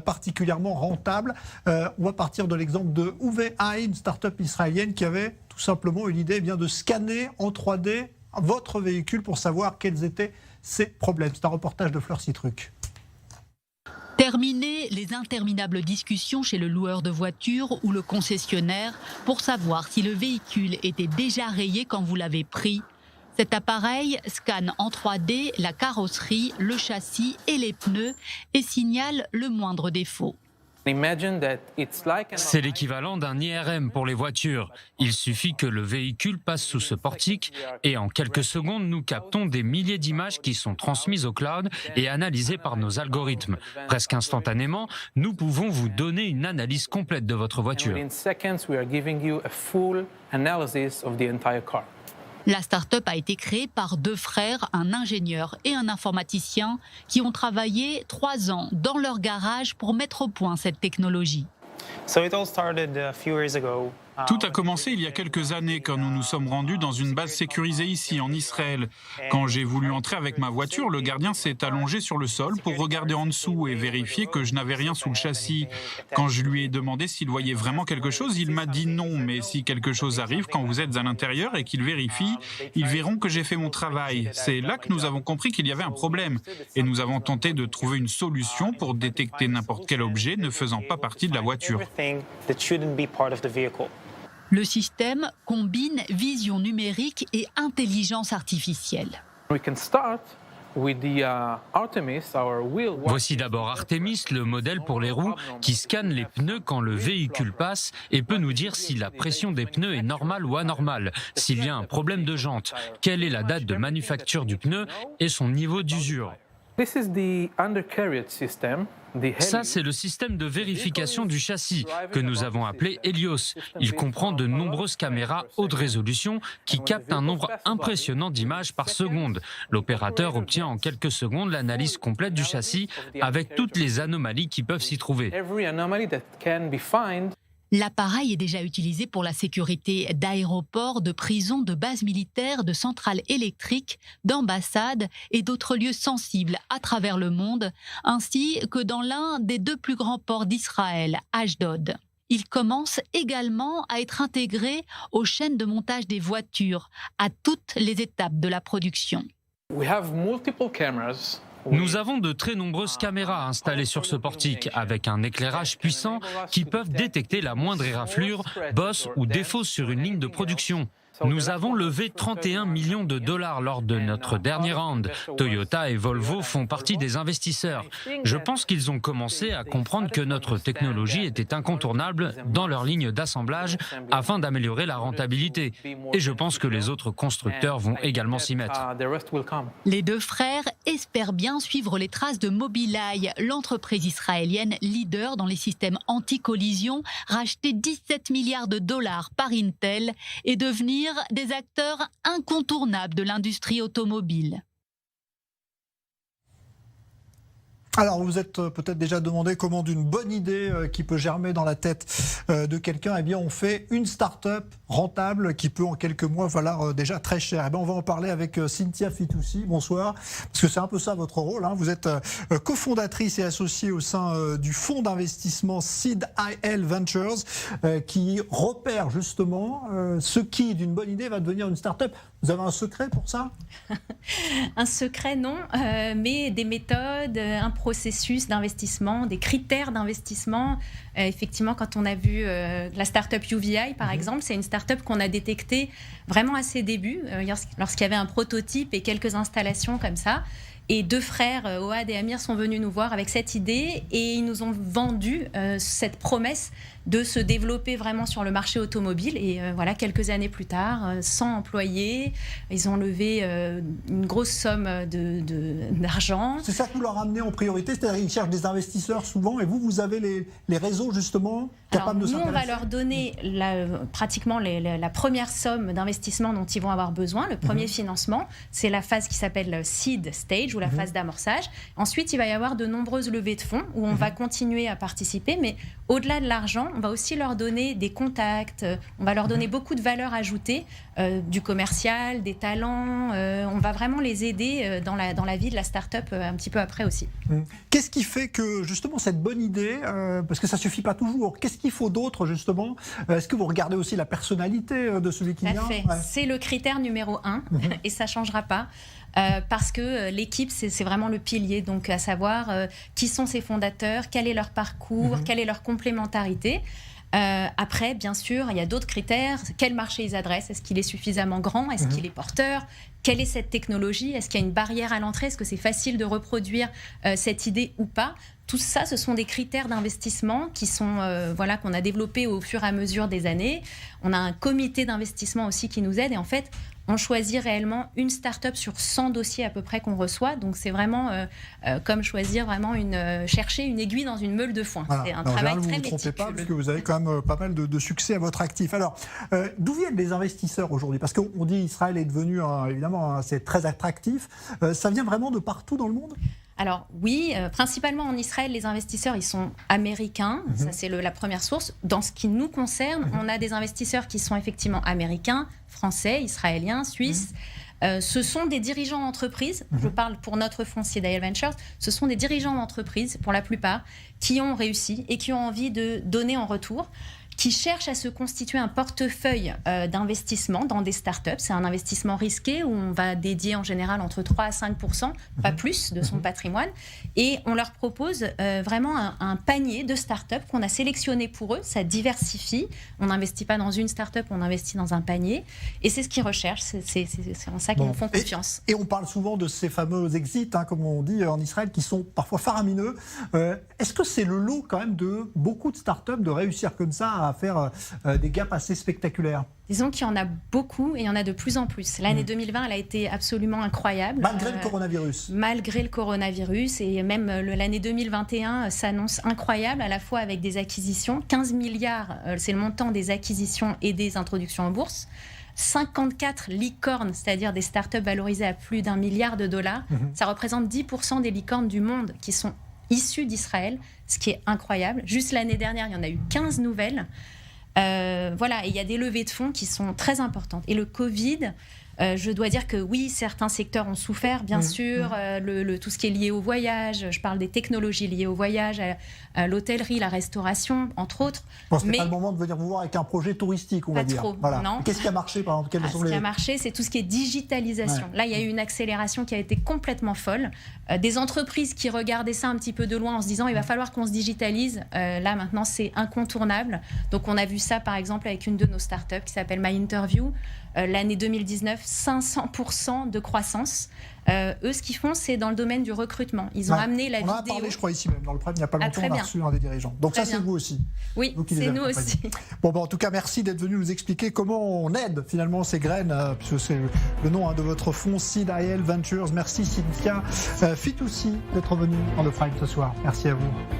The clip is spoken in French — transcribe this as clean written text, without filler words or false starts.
particulièrement rentable. On va partir de l'exemple de UVI, une start-up israélienne qui avait tout simplement une idée de scanner en 3D votre véhicule pour savoir quels étaient ses problèmes. C'est un reportage de Fleur Citruc. Terminer les interminables discussions chez le loueur de voitures ou le concessionnaire pour savoir si le véhicule était déjà rayé quand vous l'avez pris. Cet appareil scanne en 3D la carrosserie, le châssis et les pneus et signale le moindre défaut. C'est l'équivalent d'un IRM pour les voitures. Il suffit que le véhicule passe sous ce portique et en quelques secondes, nous captons des milliers d'images qui sont transmises au cloud et analysées par nos algorithmes. Presque instantanément, nous pouvons vous donner une analyse complète de votre voiture. La start-up a été créée par deux frères, un ingénieur et un informaticien, qui ont travaillé 3 ans dans leur garage pour mettre au point cette technologie. Tout a commencé il y a quelques années quand nous nous sommes rendus dans une base sécurisée ici, en Israël. Quand j'ai voulu entrer avec ma voiture, le gardien s'est allongé sur le sol pour regarder en dessous et vérifier que je n'avais rien sous le châssis. Quand je lui ai demandé s'il voyait vraiment quelque chose, il m'a dit non, mais si quelque chose arrive quand vous êtes à l'intérieur et qu'ils vérifient, ils verront que j'ai fait mon travail. C'est là que nous avons compris qu'il y avait un problème et nous avons tenté de trouver une solution pour détecter n'importe quel objet ne faisant pas partie de la voiture. Le système combine vision numérique et intelligence artificielle. Voici d'abord Artemis, le modèle pour les roues, qui scanne les pneus quand le véhicule passe et peut nous dire si la pression des pneus est normale ou anormale, s'il y a un problème de jante, quelle est la date de manufacture du pneu et son niveau d'usure. Ça, c'est le système de vérification du châssis que nous avons appelé Helios. Il comprend de nombreuses caméras haute résolution qui captent un nombre impressionnant d'images par seconde. L'opérateur obtient en quelques secondes l'analyse complète du châssis avec toutes les anomalies qui peuvent s'y trouver. L'appareil est déjà utilisé pour la sécurité d'aéroports, de prisons, de bases militaires, de centrales électriques, d'ambassades et d'autres lieux sensibles à travers le monde, ainsi que dans l'un des 2 plus grands ports d'Israël, Ashdod. Il commence également à être intégré aux chaînes de montage des voitures, à toutes les étapes de la production. Nous avons de très nombreuses caméras installées sur ce portique avec un éclairage puissant qui peuvent détecter la moindre éraflure, bosse ou défaut sur une ligne de production. Nous avons levé 31 millions de dollars lors de notre dernier round. Toyota et Volvo font partie des investisseurs. Je pense qu'ils ont commencé à comprendre que notre technologie était incontournable dans leur ligne d'assemblage afin d'améliorer la rentabilité. Et je pense que les autres constructeurs vont également s'y mettre. Les 2 frères espèrent bien suivre les traces de Mobileye, l'entreprise israélienne leader dans les systèmes anti-collision, racheter 17 milliards de dollars par Intel et devenir des acteurs incontournables de l'industrie automobile. Alors, vous vous êtes peut-être déjà demandé comment d'une bonne idée qui peut germer dans la tête de quelqu'un, eh bien, on fait une start-up rentable qui peut en quelques mois valoir déjà très cher. Eh bien, on va en parler avec Cynthia Fitoussi. Bonsoir. Parce que c'est un peu ça votre rôle. Vous êtes cofondatrice et associée au sein du fonds d'investissement Seed IL Ventures qui repère justement ce qui, d'une bonne idée, va devenir une start-up. Vous avez un secret pour ça? Un secret, non, mais des méthodes, un processus d'investissement, des critères d'investissement. Effectivement, quand on a vu la start-up UVI, par exemple, c'est une start-up qu'on a détectée vraiment à ses débuts, lorsqu'il y avait un prototype et quelques installations comme ça. Et 2 frères, Ohad et Amir, sont venus nous voir avec cette idée et ils nous ont vendu cette promesse de se développer vraiment sur le marché automobile. Et voilà, quelques années plus tard, 100 employés, ils ont levé une grosse somme d'argent. C'est ça que vous leur ramenez en priorité, c'est-à-dire qu'ils cherchent des investisseurs souvent et vous avez les réseaux justement capables de s'intéresser. Nous, on va leur donner pratiquement la première somme d'investissement dont ils vont avoir besoin. Le premier financement, c'est la phase qui s'appelle Seed Stage ou la phase d'amorçage. Ensuite, il va y avoir de nombreuses levées de fonds où on va continuer à participer, mais au-delà de l'argent, on va aussi leur donner des contacts, on va leur donner beaucoup de valeur ajoutée, du commercial, des talents. On va vraiment les aider dans la vie de la start-up un petit peu après aussi. Qu'est-ce qui fait que justement cette bonne idée, parce que ça suffit pas toujours, qu'est-ce qu'il faut d'autre justement? Est-ce que vous regardez aussi la personnalité de celui qui vient? C'est le critère numéro 1 et ça changera pas. Parce que l'équipe, c'est vraiment le pilier, donc à savoir qui sont ses fondateurs, quel est leur parcours, quelle est leur complémentarité. Après, bien sûr, il y a d'autres critères. Quel marché ils adressent? Est-ce qu'il est suffisamment grand? Est-ce qu'il est porteur? Quelle est cette technologie? Est-ce qu'il y a une barrière à l'entrée? Est-ce que c'est facile de reproduire cette idée ou pas? Tout ça, ce sont des critères d'investissement qui sont qu'on a développés au fur et à mesure des années. On a un comité d'investissement aussi qui nous aide et en fait, on choisit réellement une start-up sur 100 dossiers à peu près qu'on reçoit. Donc c'est vraiment comme choisir vraiment chercher une aiguille dans une meule de foin. Voilà. C'est un Alors, travail vous très ne vous trompez pas, méticuleux. parce que vous avez quand même pas mal de succès à votre actif. Alors, d'où viennent les investisseurs aujourd'hui? Parce qu'on dit Israël est devenu, évidemment, c'est très attractif. Ça vient vraiment de partout dans le monde? Alors oui, principalement en Israël, les investisseurs, ils sont américains. Ça, c'est la première source. Dans ce qui nous concerne, on a des investisseurs qui sont effectivement américains, français, israéliens, suisses. Ce sont des dirigeants d'entreprise, je parle pour notre fonds Seed Ventures, ce sont des dirigeants d'entreprise, pour la plupart, qui ont réussi et qui ont envie de donner en retour, qui cherchent à se constituer un portefeuille d'investissement dans des startups. C'est un investissement risqué où on va dédier en général entre 3 à 5%, pas plus, de son patrimoine. Et on leur propose vraiment un panier de startups qu'on a sélectionné pour eux. Ça diversifie. On n'investit pas dans une startup, on investit dans un panier. Et c'est ce qu'ils recherchent. C'est en ça qu'ils nous font confiance. Et on parle souvent de ces fameux exits, comme on dit en Israël, qui sont parfois faramineux. Est-ce que c'est le lot quand même de beaucoup de startups de réussir comme ça à faire des gaps assez spectaculaires? Disons qu'il y en a beaucoup et il y en a de plus en plus. L'année 2020, elle a été absolument incroyable. Malgré le coronavirus. Malgré le coronavirus et même l'année 2021 s'annonce incroyable, à la fois avec des acquisitions. 15 milliards, c'est le montant des acquisitions et des introductions en bourse. 54 licornes, c'est-à-dire des startups valorisées à plus d'1 milliard de dollars. Ça représente 10% des licornes du monde qui sont issues d'Israël, ce qui est incroyable. Juste l'année dernière, il y en a eu 15 nouvelles. Et il y a des levées de fonds qui sont très importantes. Et le Covid, je dois dire que oui, certains secteurs ont souffert, bien sûr, tout ce qui est lié au voyage. Je parle des technologies liées au voyage, à l'hôtellerie, la restauration, entre autres. Bon, c'était pas le moment de venir vous voir avec un projet touristique, on va dire. Pas trop, voilà. non. Qu'est-ce qui a marché, par exemple? Ce qui a marché, c'est tout ce qui est digitalisation. Là, il y a eu une accélération qui a été complètement folle. Des entreprises qui regardaient ça un petit peu de loin en se disant il va falloir qu'on se digitalise. Là, maintenant, c'est incontournable. Donc, on a vu ça, par exemple, avec une de nos startups qui s'appelle My Interview. L'année 2019, 500% de croissance. Eux, ce qu'ils font, c'est dans le domaine du recrutement. Ils ont amené la vidéo. On en a parlé, je crois, ici même, dans le Prime, il n'y a pas longtemps, on a reçu un des dirigeants. Donc ça, c'est vous aussi. Oui, c'est nous aussi. Bon, en tout cas, merci d'être venu nous expliquer comment on aide finalement ces graines, puisque c'est le nom de votre fonds Seed Ventures. Merci Cynthia Fitoussi d'être venue dans le Prime ce soir. Merci à vous.